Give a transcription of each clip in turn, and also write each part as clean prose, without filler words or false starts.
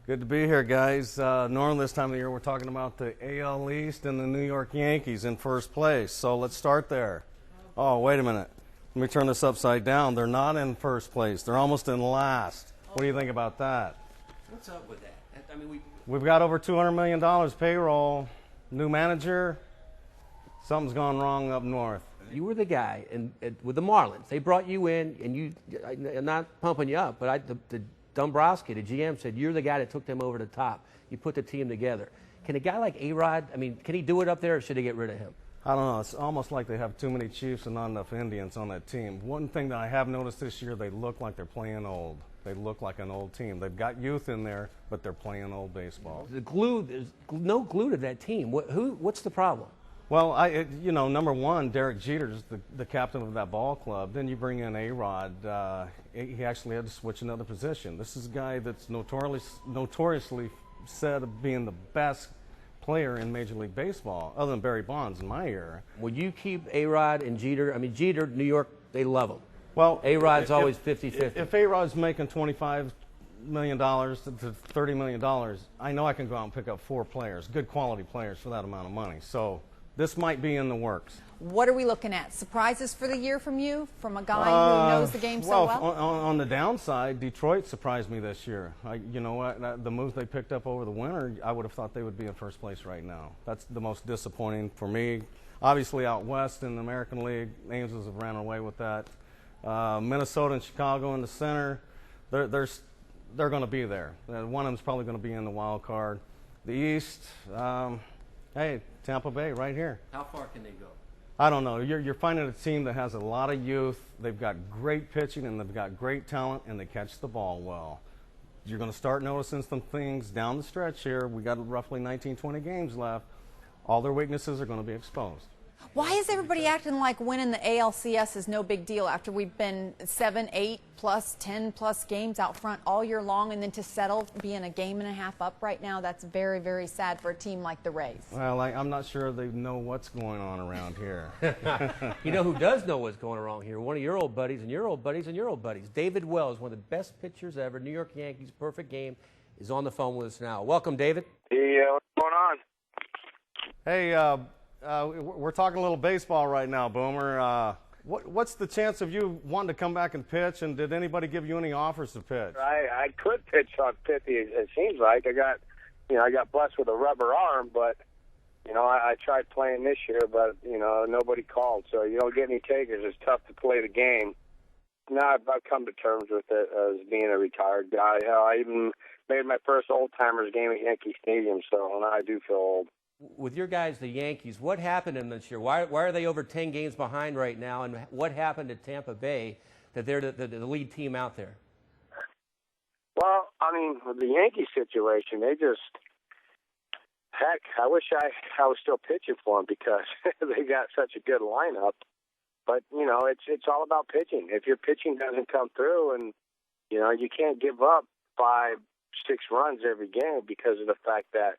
Good to be here, guys. Normally this time of the year we're talking about the AL East and the New York Yankees in first place. So let's start there. Oh, wait a minute. Let me turn this upside down. They're not in first place. They're almost in last. What do you think about that? What's up with that? I mean, We've got over $200 million payroll. New manager. Something's gone wrong up north. you were the guy with the Marlins. They brought you in, and I'm not pumping you up, but the Dombrowski, the GM, said you're the guy that took them over the top. You put the team together. Can a guy like A-Rod, I mean, can he do it up there, or should they get rid of him? I don't know. It's almost like they have too many Chiefs and not enough Indians on that team. One thing that I have noticed this year, they look like they're playing old. They look like an old team. They've got youth in there, but they're playing old baseball. There's no glue to that team. What's the problem? Well, number one, Derek Jeter's the captain of that ball club. Then you bring in A-Rod. He actually had to switch another position. This is a guy that's notoriously said of being the best player in Major League Baseball, other than Barry Bonds in my era. Would you keep A-Rod and Jeter? I mean, Jeter, New York, they love him. Well, A-Rod's always 50-50. If A-Rod's making $25 million to $30 million, I know I can go out and pick up 4 players, good quality players for that amount of money. So this might be in the works. What are we looking at? Surprises for the year from you, from a guy who knows the game so well? On the downside, Detroit surprised me this year. You know what? The moves they picked up over the winter, I would have thought they would be in first place right now. That's the most disappointing for me. Obviously, out west in the American League, Angels have ran away with that. Minnesota and Chicago in the center, they're going to be there. One of them's probably going to be in the wild card. The East, hey, Tampa Bay right here. How far can they go? I don't know. You're finding a team that has a lot of youth. They've got great pitching and they've got great talent, and they catch the ball well. You're going to start noticing some things down the stretch here. We got roughly 19, 20 games left. All their weaknesses are going to be exposed. Why is everybody acting like winning the ALCS is no big deal after we've been 7, 8 plus, 10 plus games out front all year long, and then to settle being a game and a half up right now? That's very, very sad for a team like the Rays. Well, I'm not sure they know what's going on around here. You know who does know what's going on here? One of your old buddies and your old buddies and your old buddies. David Wells, one of the best pitchers ever. New York Yankees, perfect game, is on the phone with us now. Welcome, David. Hey, what's going on? Hey, we're talking a little baseball right now, Boomer. What's the chance of you wanting to come back and pitch, and did anybody give you any offers to pitch? I could pitch on 50. It seems like I got blessed with a rubber arm, but I tried playing this year, but nobody called. So you don't get any takers. It's tough to play the game. Now I've come to terms with it as being a retired guy. I even made my first old timers game at Yankee Stadium, so now I do feel old. With your guys, the Yankees, what happened in this year? Why are they over 10 games behind right now? And what happened at Tampa Bay that they're the lead team out there? Well, I mean, with the Yankee situation, they just, heck, I wish I was still pitching for them because they got such a good lineup. But, it's all about pitching. If your pitching doesn't come through and, you can't give up 5, 6 runs every game because of the fact that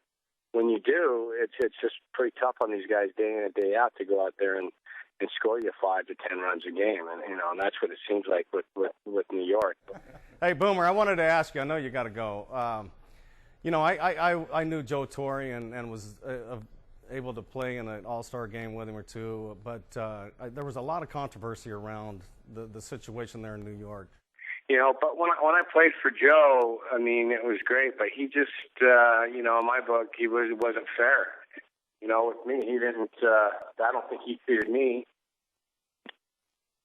when you do, it's just pretty tough on these guys day in and day out to go out there and score you 5 to 10 runs a game, and that's what it seems like with New York. Hey, Boomer, I wanted to ask you. I know you got to go. I knew Joe Torre and was able to play in an All-Star game with him or two, but there was a lot of controversy around the situation there in New York. But when I played for Joe, I mean, it was great. But he just, in my book, he wasn't fair. With me, he didn't. I don't think he treated me,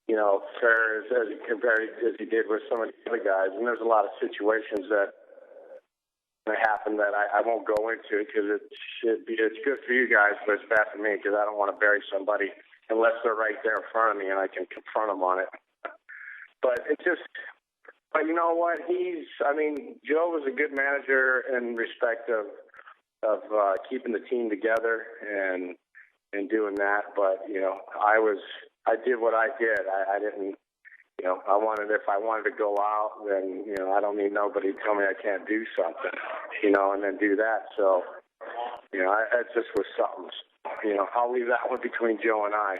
fair as compared as he did with some of the other guys. And there's a lot of situations that happen that I won't go into because it's good for you guys, but it's bad for me because I don't want to bury somebody unless they're right there in front of me and I can confront them on it. But it just. But you know what? Joe was a good manager in respect of keeping the team together and doing that. But I did what I did. I didn't. If I wanted to go out, then I don't need nobody to tell me I can't do something. And then do that. So it just was something. I'll leave that one between Joe and I.